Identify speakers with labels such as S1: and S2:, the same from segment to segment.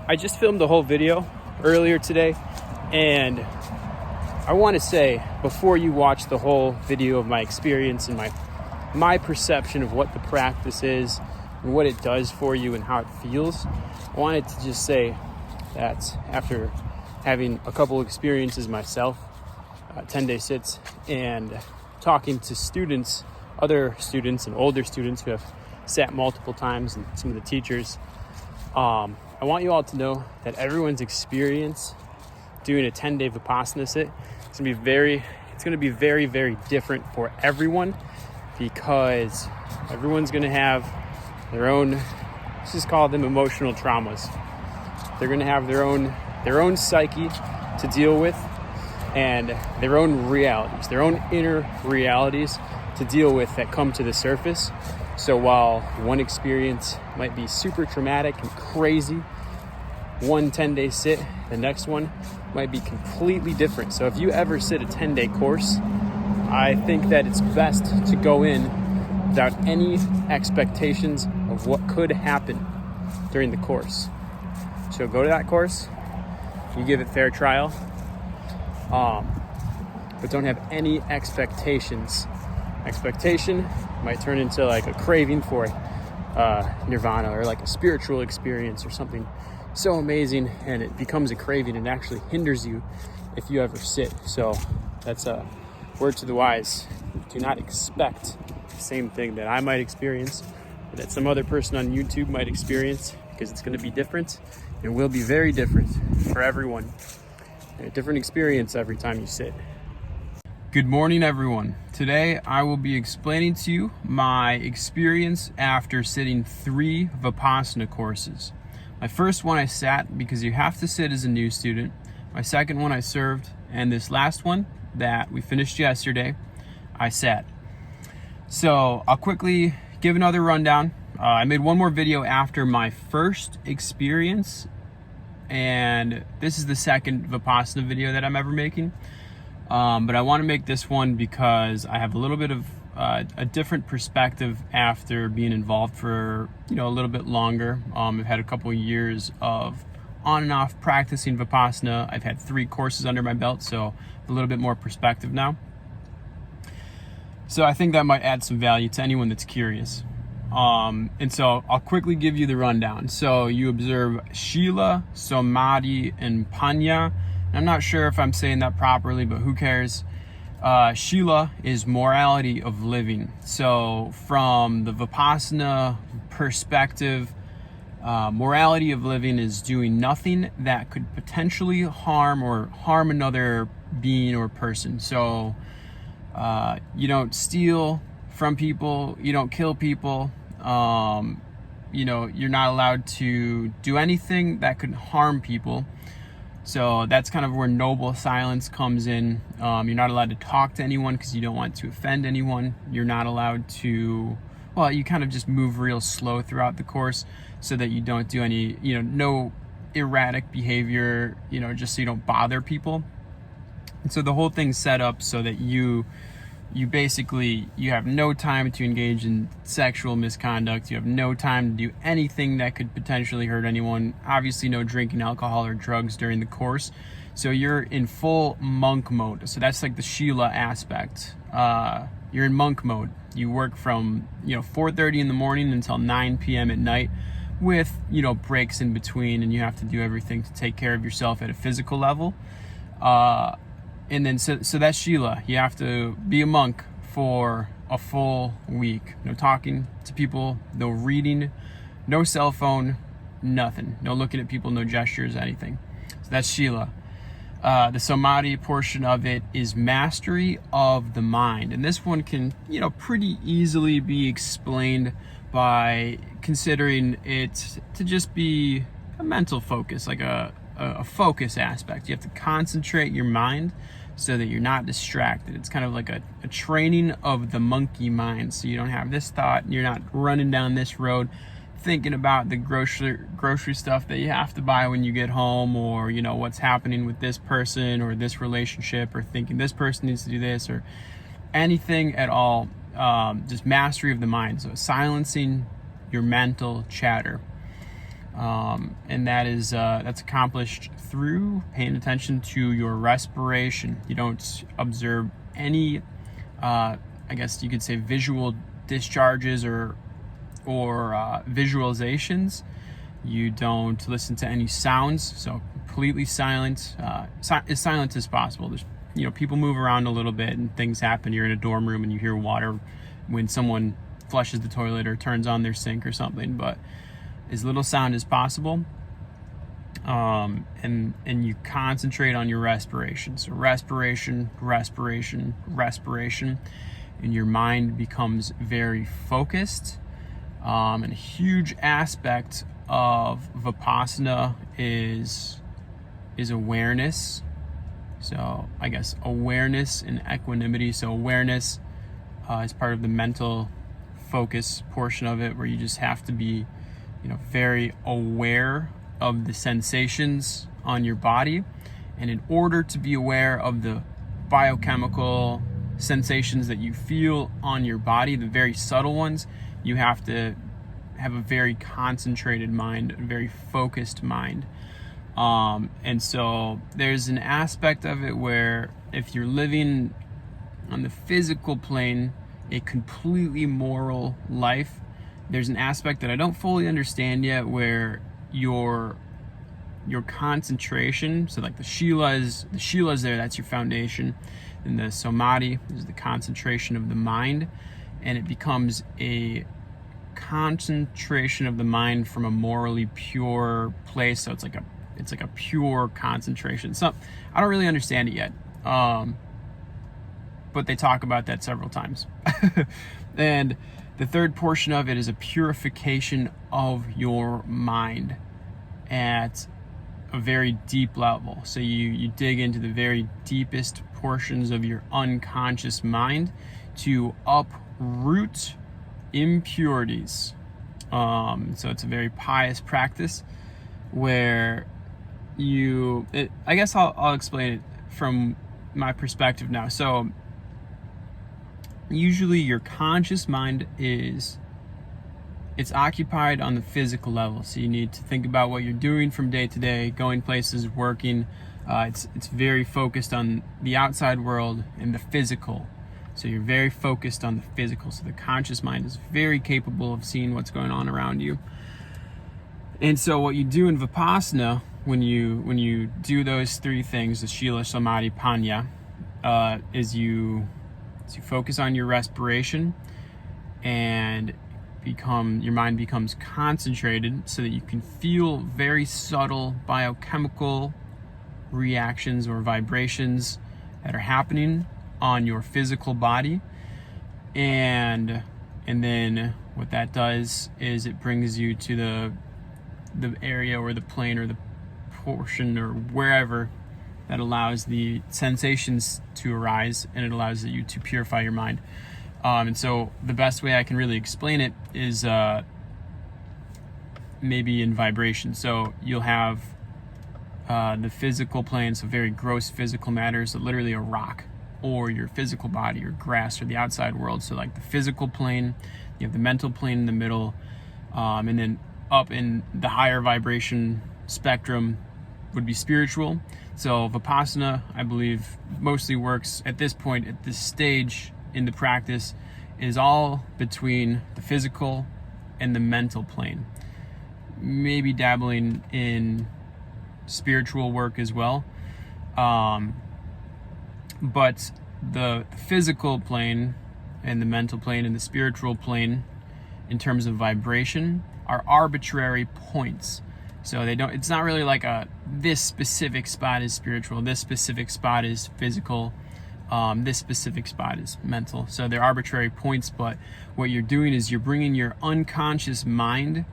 S1: I just filmed the whole video earlier today, and I want to say, before you watch the whole video of my experience and my perception of what the practice is and what it does for you and how it feels, I wanted to just say that after having a couple experiences myself, 10-day sits, and talking to students, other students and older students who have sat multiple times, and some of the teachers, I want you all to know that everyone's experience doing a 10-day Vipassana sit is going to be very, very different for everyone, because everyone's going to have their own, let's just call them emotional traumas. They're going to have their own psyche to deal with, and their own realities, their own inner realities to deal with that come to the surface. So while one experience might be super traumatic and crazy, one 10-day sit, the next one might be completely different. So if you ever sit a 10-day course, I think that it's best to go in without any expectations of what could happen during the course. So go to that course, you give it fair trial, but don't have any expectations. Expectation might turn into like a craving for nirvana, or like a spiritual experience or something so amazing, and it becomes a craving and actually hinders you if you ever sit. So that's a word to the wise. Do not expect the same thing that I might experience or that some other person on YouTube might experience, because it's going to be different. It will be very different for everyone. A different experience every time you sit. Good morning, everyone. Today I will be explaining to you my experience after sitting 3 Vipassana courses. My first one I sat because you have to sit as a new student. My second one I served, and this last one that we finished yesterday, I sat. So I'll quickly give another rundown. I made one more video after my first experience, and this is the second Vipassana video that I'm ever making. But I want to make this one because I have a little bit of a different perspective after being involved for a little bit longer. I've had a couple of years of on and off practicing Vipassana. I've had 3 courses under my belt, so a little bit more perspective now. So I think that might add some value to anyone that's curious. And so I'll quickly give you the rundown. So you observe Shila, Samadhi, and Panya. I'm not sure if I'm saying that properly, but who cares? Shila is morality of living. So from the Vipassana perspective, morality of living is doing nothing that could potentially harm another being or person. So you don't steal from people, you don't kill people, you're not allowed to do anything that could harm people. So that's kind of where noble silence comes in. You're not allowed to talk to anyone because you don't want to offend anyone. You're not allowed to, you kind of just move real slow throughout the course so that you don't do any, no erratic behavior, just so you don't bother people. And so the whole thing's set up so that you basically, you have no time to engage in sexual misconduct. You have no time to do anything that could potentially hurt anyone. Obviously no drinking alcohol or drugs during the course. So you're in full monk mode. So that's like the Shila aspect. You're in monk mode. You work from 4:30 in the morning until 9 p.m. at night with breaks in between, and you have to do everything to take care of yourself at a physical level. And then, so that's Shila. You have to be a monk for a full week. No talking to people, no reading, no cell phone, nothing. No looking at people, no gestures, anything. So that's Shila. The Samadhi portion of it is mastery of the mind. And this one can, pretty easily be explained by considering it to just be a mental focus, like a focus aspect. You have to concentrate your mind so that you're not distracted. It's kind of like a training of the monkey mind, so you don't have this thought, you're not running down this road thinking about the grocery stuff that you have to buy when you get home, or what's happening with this person or this relationship, or thinking this person needs to do this or anything at all. Just mastery of the mind, so silencing your mental chatter. And that's accomplished through paying attention to your respiration. You don't observe any, I guess you could say, visual discharges or visualizations. You don't listen to any sounds, so completely silent, as silent as possible. There's, people move around a little bit and things happen. You're in a dorm room and you hear water when someone flushes the toilet or turns on their sink or something, but as little sound as possible. And you concentrate on your respiration. So respiration, and your mind becomes very focused. And a huge aspect of Vipassana is awareness. So I guess awareness and equanimity. So awareness is part of the mental focus portion of it, where you just have to be, very aware of the sensations on your body. And in order to be aware of the biochemical sensations that you feel on your body, the very subtle ones, you have to have a very concentrated mind, a very focused mind. And so there's an aspect of it where if you're living on the physical plane, a completely moral life, there's an aspect that I don't fully understand yet where your concentration, so like the shila's there, that's your foundation, and the samadhi is the concentration of the mind, and it becomes a concentration of the mind from a morally pure place. So it's like a pure concentration. So I don't really understand it yet, but they talk about that several times. And the third portion of it is a purification of your mind at a very deep level. So you dig into the very deepest portions of your unconscious mind to uproot impurities. So it's a very pious practice where I guess I'll explain it from my perspective now. So usually your conscious mind it's occupied on the physical level. So you need to think about what you're doing from day to day, going places, working. It's very focused on the outside world and the physical. So you're very focused on the physical. So the conscious mind is very capable of seeing what's going on around you. And so what you do in Vipassana, when you do those three things, the Shila, Samadhi, Panya, is you focus on your respiration, and your mind becomes concentrated so that you can feel very subtle biochemical reactions or vibrations that are happening on your physical body. And then what that does is it brings you to the area or the plane or the portion or wherever that allows the sensations to arise, and it allows you to purify your mind. And so the best way I can really explain it is maybe in vibration. So you'll have the physical plane, so very gross physical matter, so literally a rock, or your physical body or grass or the outside world. So like the physical plane, you have the mental plane in the middle, and then up in the higher vibration spectrum would be spiritual. So Vipassana, I believe, mostly works at this point, at this stage in the practice, is all between the physical and the mental plane. Maybe dabbling in spiritual work as well. But the physical plane and the mental plane and the spiritual plane, in terms of vibration, are arbitrary points. So it's not really like this specific spot is spiritual, this specific spot is physical, this specific spot is mental. So they're arbitrary points, but what you're doing is you're bringing your unconscious mind,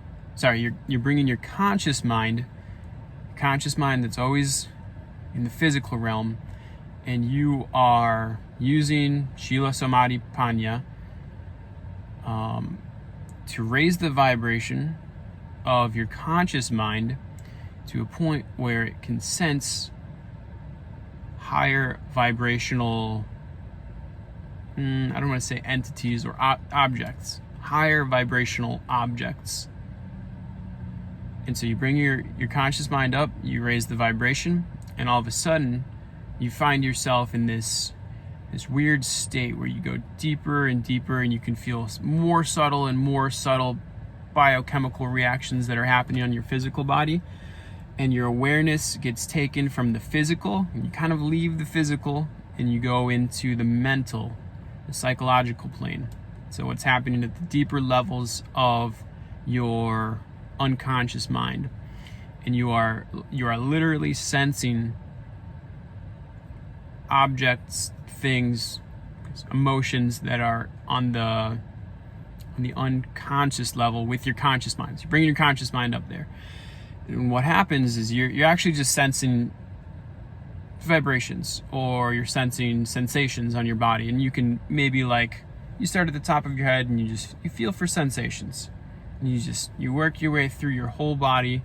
S1: you're bringing your conscious mind that's always in the physical realm, and you are using Shila, Samadhi, Panya to raise the vibration of your conscious mind to a point where it can sense higher vibrational, I don't want to say entities or objects, higher vibrational objects. And so you bring your conscious mind up, you raise the vibration, and all of a sudden you find yourself in this weird state where you go deeper and deeper, and you can feel more subtle biochemical reactions that are happening on your physical body. And your awareness gets taken from the physical, and you kind of leave the physical and you go into the mental, the psychological plane. So what's happening at the deeper levels of your unconscious mind. And you are literally sensing objects, things, emotions that are on the unconscious level with your conscious mind. So you're bringing your conscious mind up there. And what happens is you're actually just sensing vibrations, or you're sensing sensations on your body. And you can maybe, you start at the top of your head and you feel for sensations. And you work your way through your whole body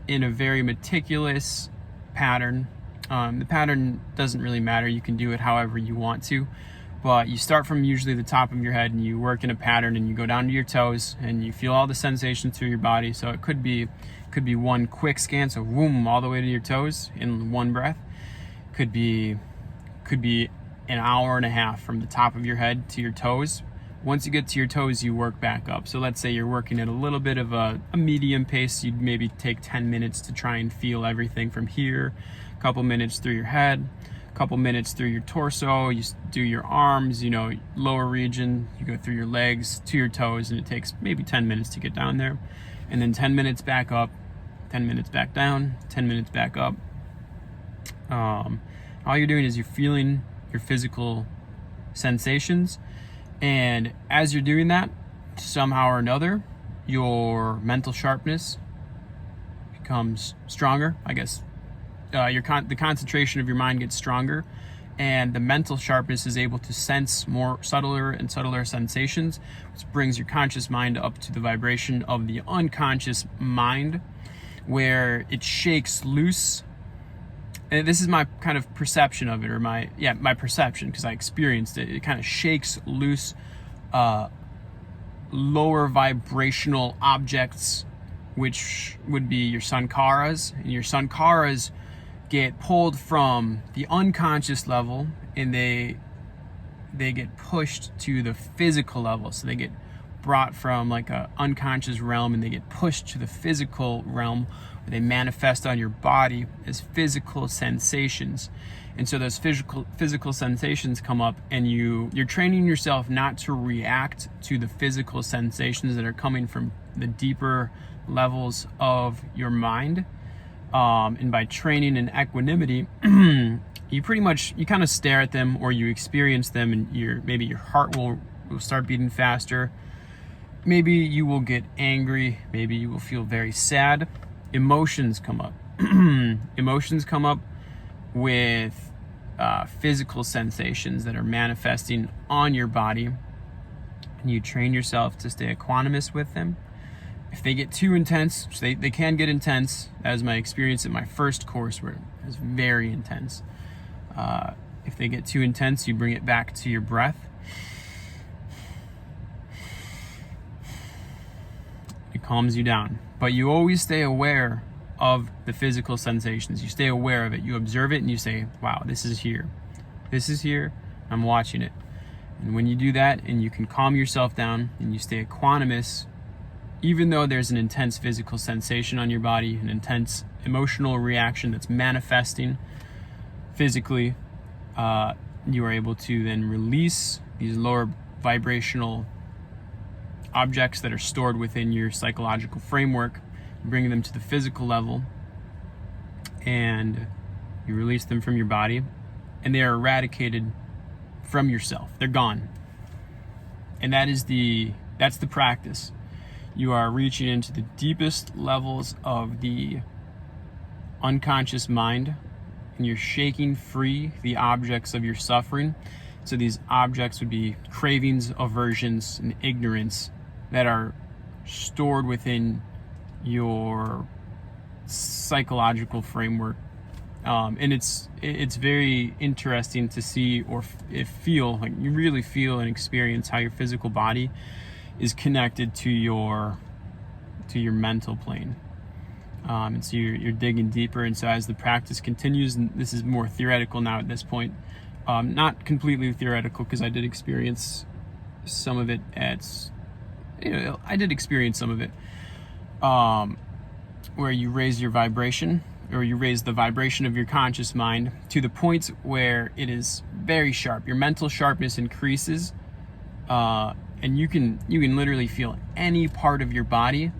S1: in a very meticulous pattern. The pattern doesn't really matter. You can do it however you want to. But you start from usually the top of your head and you work in a pattern, and you go down to your toes and you feel all the sensations through your body. So it could be one quick scan, so boom, all the way to your toes in one breath. Could be an hour and a half from the top of your head to your toes. Once you get to your toes, you work back up. So let's say you're working at a little bit of a medium pace. You'd maybe take 10 minutes to try and feel everything from here, a couple minutes through your head, couple minutes through your torso. You do your arms, lower region, you go through your legs to your toes, and it takes maybe 10 minutes to get down there. And then 10 minutes back up, 10 minutes back down, 10 minutes back up. All you're doing is you're feeling your physical sensations, and as you're doing that, somehow or another, your mental sharpness becomes stronger, I guess. The concentration of your mind gets stronger, and the mental sharpness is able to sense more subtler and subtler sensations, which brings your conscious mind up to the vibration of the unconscious mind, where it shakes loose. And this is my kind of perception of it, or my perception, because I experienced it. It kind of shakes loose lower vibrational objects, which would be your sankharas, and your sankharas get pulled from the unconscious level, and they get pushed to the physical level. So they get brought from a unconscious realm, and they get pushed to the physical realm, where they manifest on your body as physical sensations. And so those physical sensations come up, and you're training yourself not to react to the physical sensations that are coming from the deeper levels of your mind. And by training in equanimity, you kind of stare at them, or you experience them, and maybe your heart will start beating faster. Maybe you will get angry. Maybe you will feel very sad. Emotions come up. Emotions come up with physical sensations that are manifesting on your body, and you train yourself to stay equanimous with them. If they get too intense, they can get intense. That was my experience at my first course, where it was very intense. If they get too intense, you bring it back to your breath. It calms you down. But you always stay aware of the physical sensations. You stay aware of it. You observe it, and you say, wow, this is here. This is here. I'm watching it. And when you do that, and you can calm yourself down, and you stay equanimous, even though there's an intense physical sensation on your body, an intense emotional reaction that's manifesting physically, you are able to then release these lower vibrational objects that are stored within your psychological framework, bring them to the physical level, and you release them from your body, and they are eradicated from yourself. They're gone. And that's the practice. You are reaching into the deepest levels of the unconscious mind, and you're shaking free the objects of your suffering. So these objects would be cravings, aversions, and ignorance that are stored within your psychological framework. And it's very interesting to see or feel, you really feel and experience how your physical body is connected to your to your mental plane. And so you're digging deeper. And so as the practice continues, and this is more theoretical now at this point, not completely theoretical, because I did experience some of it where you raise your vibration, or you raise the vibration of your conscious mind to the point where it is very sharp. Your mental sharpness increases, and you can literally feel any part of your body,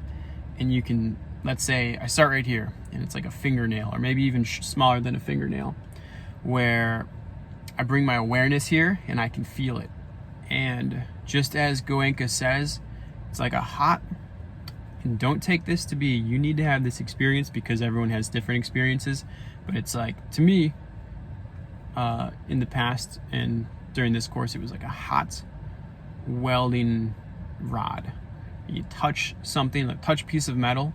S1: and you can, let's say I start right here, and it's like a fingernail, or maybe even smaller than a fingernail, where I bring my awareness here and I can feel it. And just as Goenka says, it's like a hot, and don't take this to be, you need to have this experience because everyone has different experiences, but it's like, to me, in the past and during this course, it was like a hot welding rod. You touch something, like touch a piece of metal,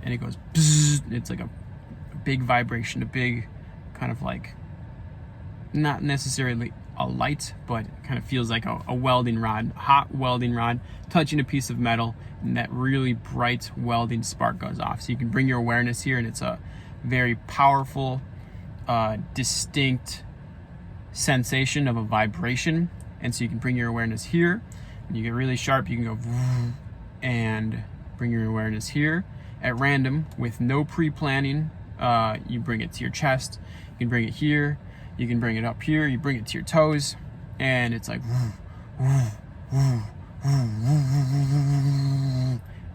S1: and it goes bzzz. It's like a big vibration, a big kind of like, not necessarily a light, but it kind of feels like a welding rod, hot welding rod, touching a piece of metal, and that really bright welding spark goes off. So you can bring your awareness here, and it's a very powerful, distinct sensation of a vibration. And so you can bring your awareness here, and you get really sharp. You can go and bring your awareness here at random with no pre-planning. You bring it to your chest, you can bring it here, you can bring it up here, you bring it to your toes, and it's like,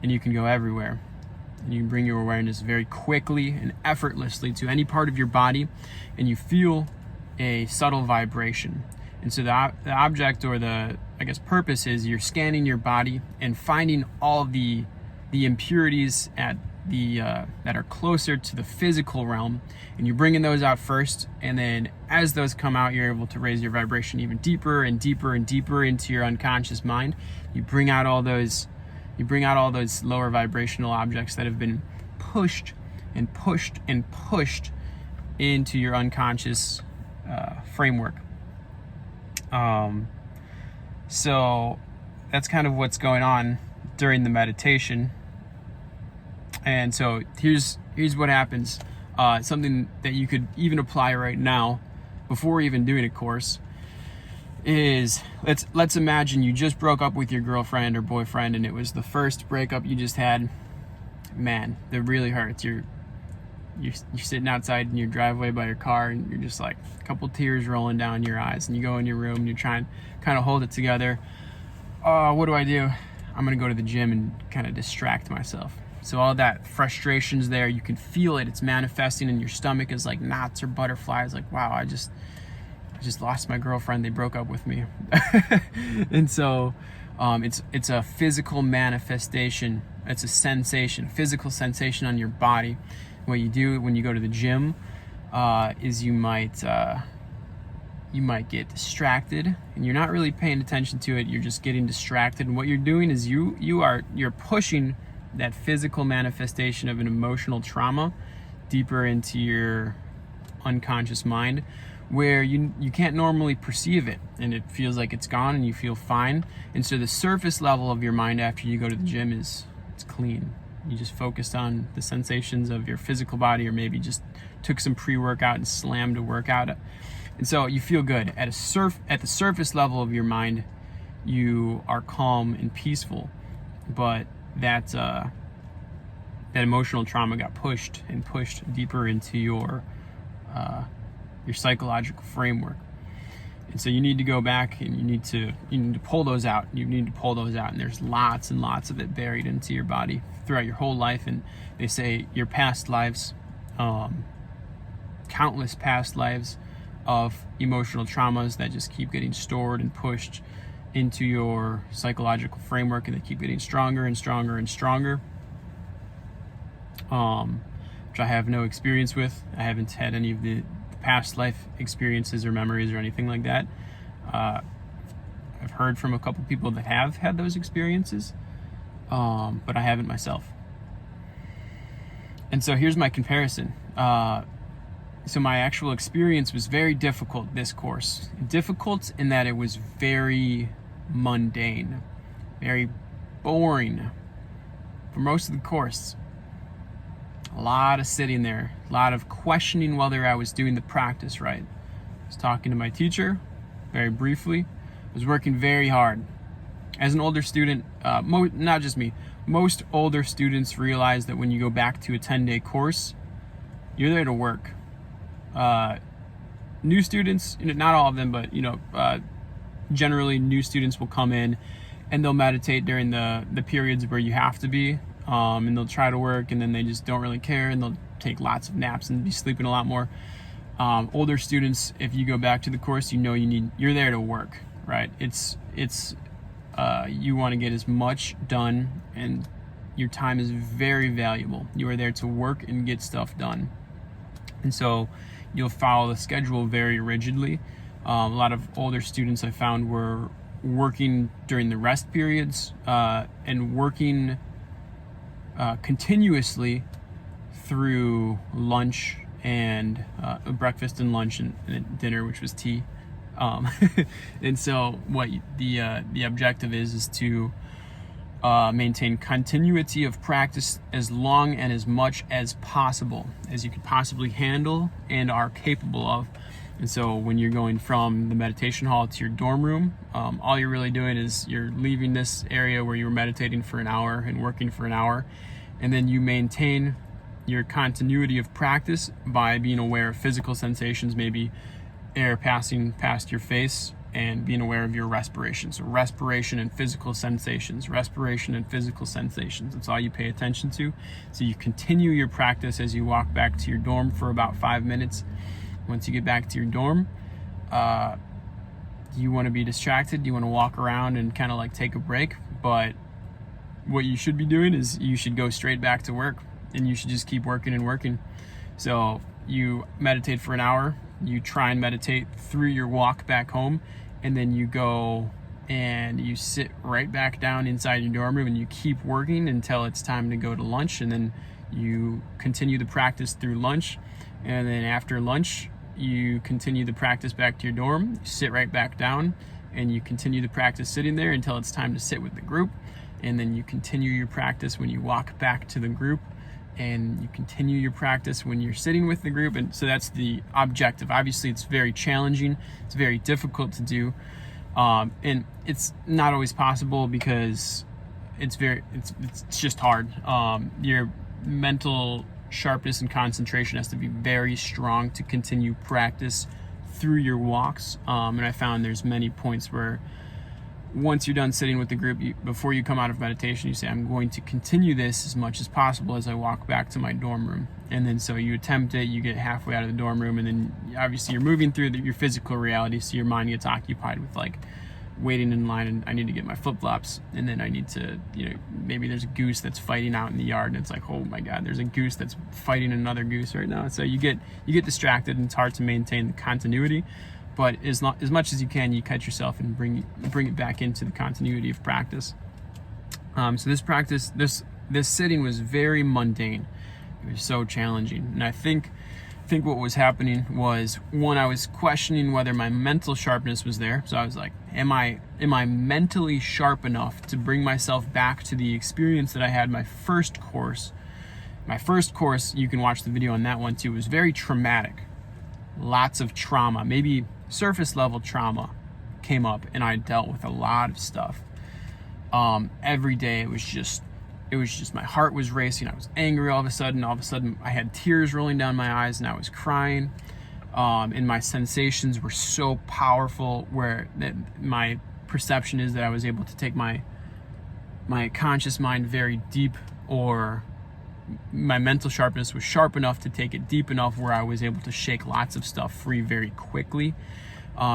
S1: and you can go everywhere. And you can bring your awareness very quickly and effortlessly to any part of your body, and you feel a subtle vibration. And so the object, or the, I guess, purpose is you're scanning your body and finding all the impurities at the that are closer to the physical realm, and you're bringing those out first, and then as those come out, you're able to raise your vibration even deeper and deeper and deeper into your unconscious mind. You bring out all those lower vibrational objects that have been pushed and pushed and pushed into your unconscious framework. So that's kind of what's going on during the meditation. And so here's what happens. Something that you could even apply right now before even doing a course is, let's imagine you just broke up with your girlfriend or boyfriend, and it was the first breakup you just had. Man, that really hurts. You're sitting outside in your driveway by your car, and you're just like a couple tears rolling down your eyes, and you go in your room and you're trying to kind of hold it together. What do? I'm gonna go to the gym and kind of distract myself. So all that frustration's there. You can feel it. It's manifesting in your stomach as like knots or butterflies. Like, wow, I just lost my girlfriend. They broke up with me. And so it's a physical manifestation. It's a sensation, physical sensation on your body. What you do when you go to the gym is you might get distracted, and you're not really paying attention to it. You're just getting distracted, and what you're doing is you're pushing that physical manifestation of an emotional trauma deeper into your unconscious mind, where you can't normally perceive it, and it feels like it's gone, and you feel fine. And so the surface level of your mind after you go to the gym it's clean. You just focused on the sensations of your physical body, or maybe just took some pre-workout and slammed a workout. And so you feel good. At the surface level of your mind, you are calm and peaceful, but that emotional trauma got pushed deeper into your psychological framework. And so you need to go back, and you need to pull those out. And there's lots and lots of it buried into your body throughout your whole life. And they say your past lives, countless past lives of emotional traumas that just keep getting stored and pushed into your psychological framework, and they keep getting stronger and stronger and stronger, which I have no experience with. I haven't had any of the past life experiences or memories or anything like that. I've heard from a couple people that have had those experiences, but I haven't myself. And so here's my comparison. So my actual experience was very difficult this course. Difficult in that it was very mundane, very boring for most of the course, a lot of sitting there, a lot of questioning whether I was doing the practice right. I was talking to my teacher very briefly. I was working very hard. As an older student, not just me, most older students realize that when you go back to a 10-day course, you're there to work. New students, not all of them, but generally new students will come in and they'll meditate during the periods where you have to be, and they'll try to work, and then they just don't really care, and they'll take lots of naps and be sleeping a lot more. Older students, if you go back to the course, you're there to work, right? You want to get as much done, and your time is very valuable. You are there to work and get stuff done. And so you'll follow the schedule very rigidly. A lot of older students I found were working during the rest periods, and working continuously through lunch and breakfast and lunch and dinner, which was tea. And so what the objective is to maintain continuity of practice as long and as much as possible as you could possibly handle and are capable of. And so when you're going from the meditation hall to your dorm room, all you're really doing is you're leaving this area where you were meditating for an hour and working for an hour, and then you maintain your continuity of practice by being aware of physical sensations, maybe air passing past your face, and being aware of your respiration. So respiration and physical sensations, respiration and physical sensations. That's all you pay attention to. So you continue your practice as you walk back to your dorm for about 5 minutes. Once you get back to your dorm, you want to be distracted. You want to walk around and kind of like take a break. But what you should be doing is you should go straight back to work, and you should just keep working and working. So you meditate for an hour. You try and meditate through your walk back home, and then you go and you sit right back down inside your dorm room, and you keep working until it's time to go to lunch, and then you continue the practice through lunch, and then after lunch you continue the practice back to your dorm, you sit right back down, and you continue the practice sitting there until it's time to sit with the group, and then you continue your practice when you walk back to the group, and you continue your practice when you're sitting with the group. And so that's the objective. Obviously it's very challenging, it's very difficult to do, and it's not always possible because it's just hard. Your mental sharpness and concentration has to be very strong to continue practice through your walks, and I found there's many points where once you're done sitting with the group, before you come out of meditation, you say, I'm going to continue this as much as possible as I walk back to my dorm room. And then so you attempt it, you get halfway out of the dorm room, and then obviously you're moving through your physical reality, so your mind gets occupied with like waiting in line, and I need to get my flip-flops, and then I need to, maybe there's a goose that's fighting out in the yard, and it's like, oh my God, there's a goose that's fighting another goose right now. So you get distracted, and it's hard to maintain the continuity. But as much as you can, you catch yourself and bring it back into the continuity of practice. So this practice, this sitting was very mundane. It was so challenging, and I think what was happening was, one, I was questioning whether my mental sharpness was there. So I was like, am I mentally sharp enough to bring myself back to the experience that I had my first course? My first course, you can watch the video on that one too, was very traumatic. Lots of trauma, maybe surface level trauma came up, and I dealt with a lot of stuff. Every day it was just my heart was racing. I was angry all of a sudden I had tears rolling down my eyes, and I was crying, and my sensations were so powerful where my perception is that I was able to take my conscious mind very deep, or my mental sharpness was sharp enough to take it deep enough where I was able to shake lots of stuff free very quickly.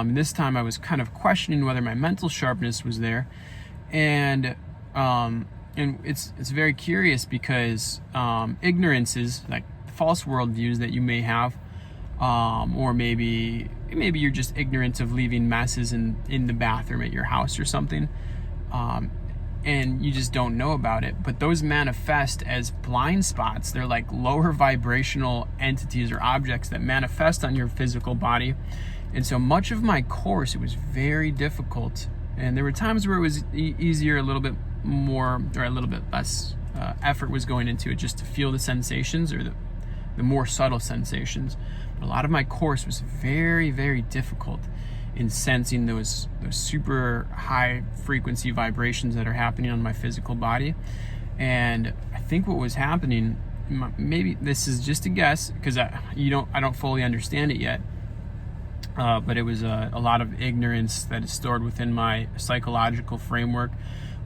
S1: This time I was kind of questioning whether my mental sharpness was there, and it's very curious because ignorance is like false worldviews that you may have, or maybe you're just ignorant of leaving messes in the bathroom at your house or something. And you just don't know about it. But those manifest as blind spots. They're like lower vibrational entities or objects that manifest on your physical body. And so much of my course, it was very difficult. And there were times where it was easier, a little bit more, or a little bit less effort was going into it just to feel the sensations, or the more subtle sensations. But a lot of my course was very, very difficult in sensing those super high frequency vibrations that are happening on my physical body. And I think what was happening, maybe this is just a guess because I don't fully understand it yet, but it was a lot of ignorance that is stored within my psychological framework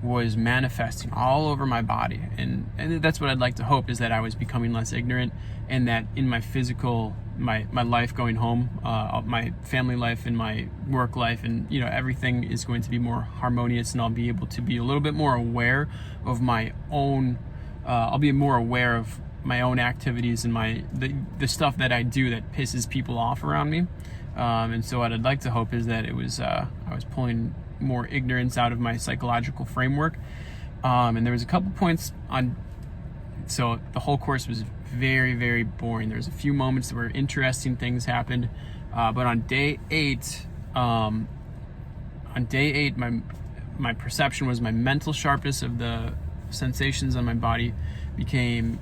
S1: was manifesting all over my body. And that's what I'd like to hope, is that I was becoming less ignorant, and that in my physical, my life going home, my family life and my work life, and everything is going to be more harmonious, and I'll be able to be a little bit more aware of my own, I'll be more aware of my own activities and the stuff that I do that pisses people off around me. And so what I'd like to hope is that it was, I was pulling more ignorance out of my psychological framework. And there was a couple points so the whole course was very, very boring. There was a few moments where interesting things happened. But on day 8, my perception was, my mental sharpness of the sensations on my body became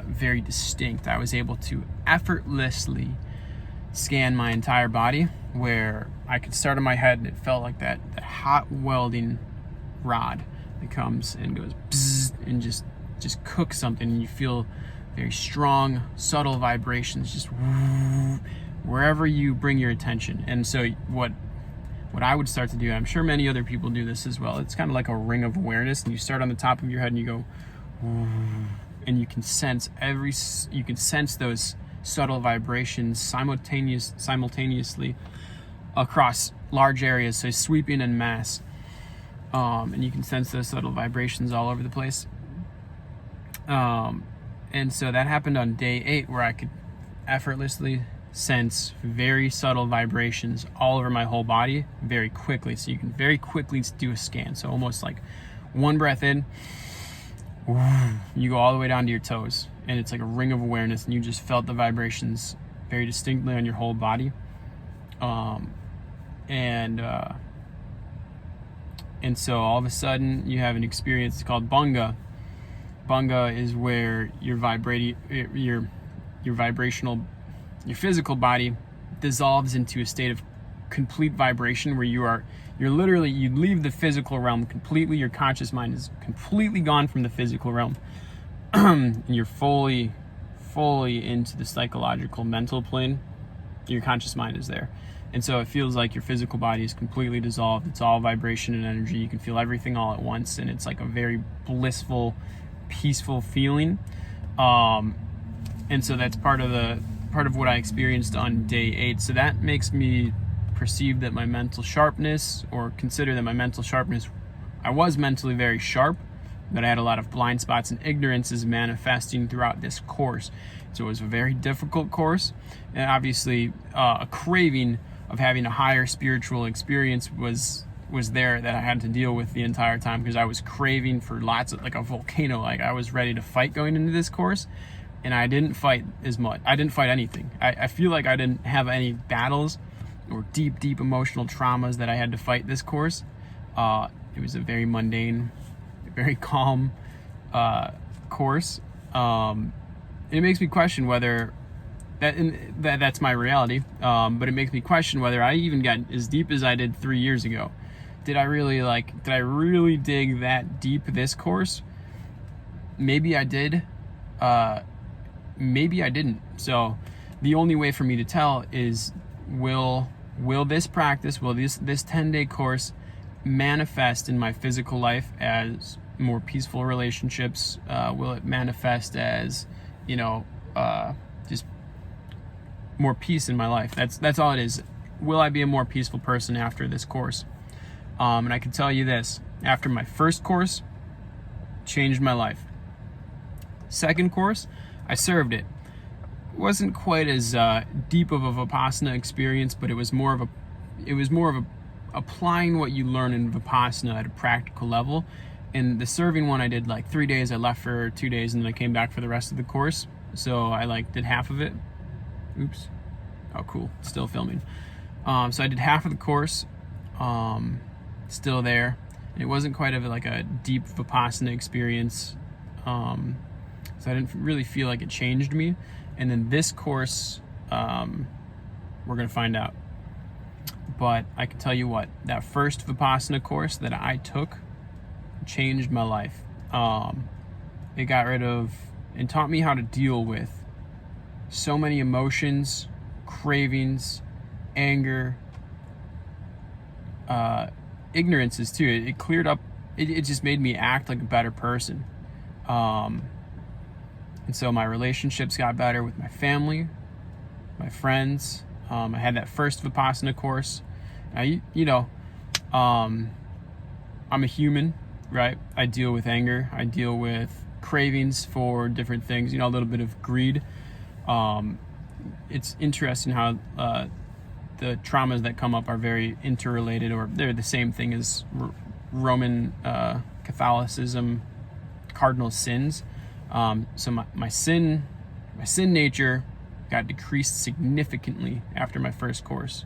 S1: very distinct. I was able to effortlessly scan my entire body, where I could start in my head and it felt like that hot welding rod that comes and goes bzzz, and just cooks something, and you feel very strong, subtle vibrations just wherever you bring your attention. And so what I would start to do, I'm sure many other people do this as well, it's kind of like a ring of awareness, and you start on the top of your head and you go, and you can sense those subtle vibrations simultaneously across large areas, so sweeping en masse, and you can sense those subtle vibrations all over the place. And so that happened on day 8, where I could effortlessly sense very subtle vibrations all over my whole body very quickly. So you can very quickly do a scan. So almost like one breath in, you go all the way down to your toes, and it's like a ring of awareness, and you just felt the vibrations very distinctly on your whole body. And so all of a sudden you have an experience called bhanga. Bhanga is where your physical body dissolves into a state of complete vibration, where you leave the physical realm completely. Your conscious mind is completely gone from the physical realm, and you're fully into the psychological mental plane. Your conscious mind is there. And so it feels like your physical body is completely dissolved. It's all vibration and energy. You can feel everything all at once, and it's like a very blissful, peaceful feeling. And so that's part of what I experienced on day 8. So that makes me perceive that my mental sharpness, or consider that my mental sharpness, I was mentally very sharp, but I had a lot of blind spots and ignorance is manifesting throughout this course. So it was a very difficult course, and obviously a craving of having a higher spiritual experience was there, that I had to deal with the entire time, because I was craving for lots of, like a volcano. Like, I was ready to fight going into this course, and I didn't fight as much. I didn't fight anything. I feel like I didn't have any battles or deep emotional traumas that I had to fight this course. It was a very mundane, very calm course. It makes me question whether that's my reality, but it makes me question whether I even got as deep as I did 3 years ago. Did I really dig that deep this course? Maybe I did. Maybe I didn't. So the only way for me to tell is, will this practice, will this 10-day course manifest in my physical life as more peaceful relationships? Will it manifest as, just more peace in my life? That's all it is. Will I be a more peaceful person after this course? And I can tell you this: after my first course, changed my life. Second course, I served it. It wasn't quite as deep of a Vipassana experience, but it was more of a applying what you learn in Vipassana at a practical level. And the serving one, I did like 3 days. I left for 2 days, and then I came back for the rest of the course. So I did half of it. Oops. Oh, cool. Still filming. So I did half of the course. Still there. And it wasn't quite a deep Vipassana experience. So I didn't really feel like it changed me. And then this course, we're going to find out. But I can tell you what, that first Vipassana course that I took changed my life. It got rid of and taught me how to deal with so many emotions, cravings, anger, ignorances too. It cleared up, it just made me act like a better person. And so my relationships got better with my family, my friends. I had that first Vipassana course. Now, I'm a human, right? I deal with anger. I deal with cravings for different things, a little bit of greed. It's interesting how the traumas that come up are very interrelated, or they're the same thing as Roman Catholicism cardinal sins. So my sin nature got decreased significantly after my first course.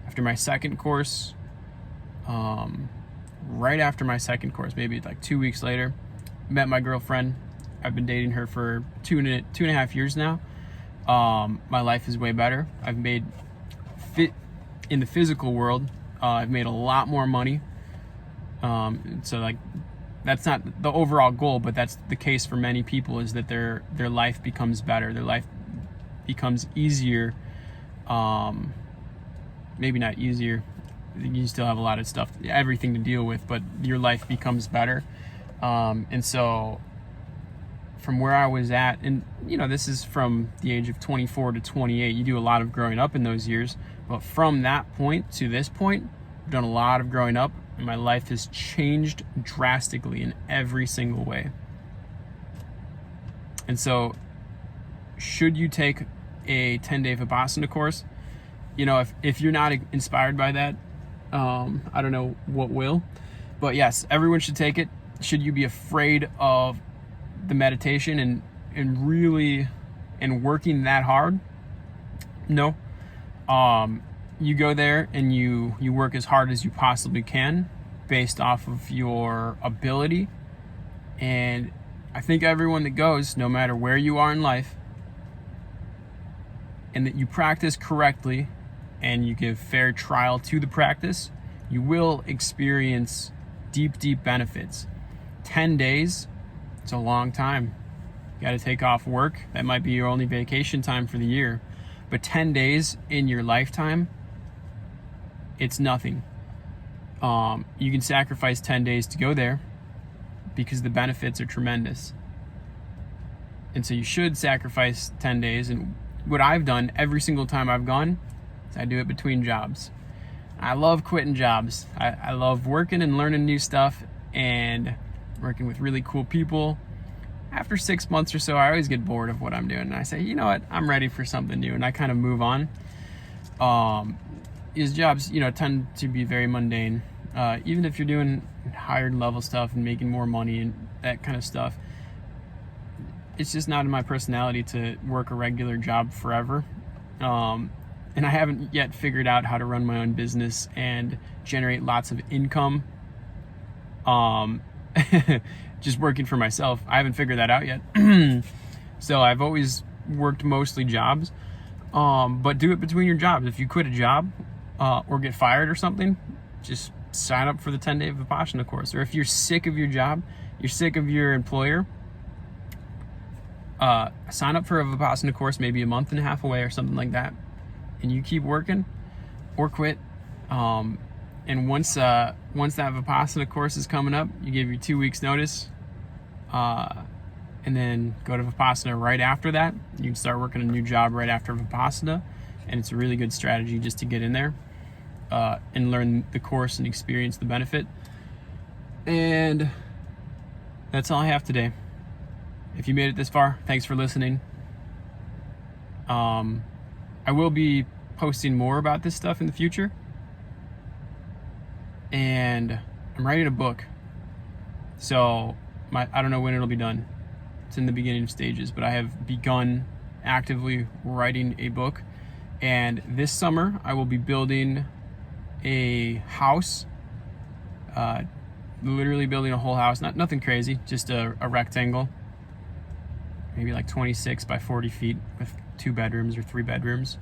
S1: After my second course, right after my second course, maybe like 2 weeks later, met my girlfriend. I've been dating her for two and a half years now. My life is way better. I've made in the physical world. I've made a lot more money. So like, that's not the overall goal, but that's the case for many people, is that their life becomes better. Their life becomes easier. Maybe not easier. You still have a lot of stuff, everything to deal with, but your life becomes better. And so from where I was at, and this is from the age of 24 to 28, you do a lot of growing up in those years, but from that point to this point, I've done a lot of growing up, and my life has changed drastically in every single way. And so, should you take a 10-day Vipassana course? If you're not inspired by that, I don't know what will. But yes, everyone should take it. Should you be afraid of the meditation and really working that hard? No. You go there and you work as hard as you possibly can based off of your ability. And I think everyone that goes, no matter where you are in life, and that you practice correctly and you give fair trial to the practice, you will experience deep benefits. 10 days, it's a long time. You got to take off work. That might be your only vacation time for the year. But 10 days in your lifetime, it's nothing. You can sacrifice 10 days to go there because the benefits are tremendous. And so you should sacrifice 10 days. And what I've done every single time I've gone is I do it between jobs. I love quitting jobs. I love working and learning new stuff and working with really cool people. After 6 months or so, I always get bored of what I'm doing. And I say, you know what, I'm ready for something new. And I kind of move on. These jobs, tend to be very mundane. Even if you're doing higher level stuff and making more money and that kind of stuff, it's just not in my personality to work a regular job forever. And I haven't yet figured out how to run my own business and generate lots of income. Just working for myself. I haven't figured that out yet. So I've always worked mostly jobs. But do it between your jobs. If you quit a job or get fired or something, just sign up for the 10-day Vipassana course. Or if you're sick of your job, you're sick of your employer, sign up for a Vipassana course maybe a month and a half away or something like that. And you keep working or quit. And once that Vipassana course is coming up, you give your 2 weeks notice, and then go to Vipassana right after that. You can start working a new job right after Vipassana, and it's a really good strategy just to get in there and learn the course and experience the benefit. And that's all I have today. If you made it this far, thanks for listening. I will be posting more about this stuff in the future. And I'm writing a book. So I don't know when it'll be done. It's in the beginning stages, but I have begun actively writing a book. And this summer I will be building a house, literally building a whole house, nothing crazy, just a rectangle, maybe like 26 by 40 feet with 2 bedrooms or 3 bedrooms.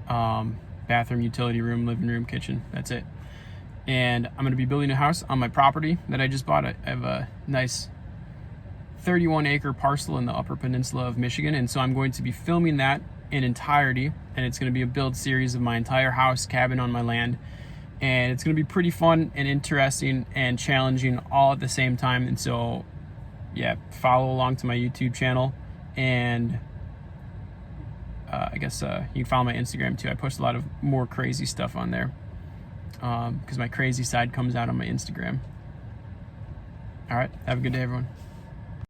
S1: Bathroom, utility room, living room, kitchen. That's it. And I'm going to be building a house on my property that I just bought. I have a nice 31-acre parcel in the Upper Peninsula of Michigan, and so I'm going to be filming that in entirety, and it's going to be a build series of my entire house, cabin on my land, and it's going to be pretty fun and interesting and challenging all at the same time. And so, yeah, follow along to my YouTube channel, and I guess you can follow my Instagram too. I post a lot of more crazy stuff on there because my crazy side comes out on my Instagram. All right, have a good day, everyone.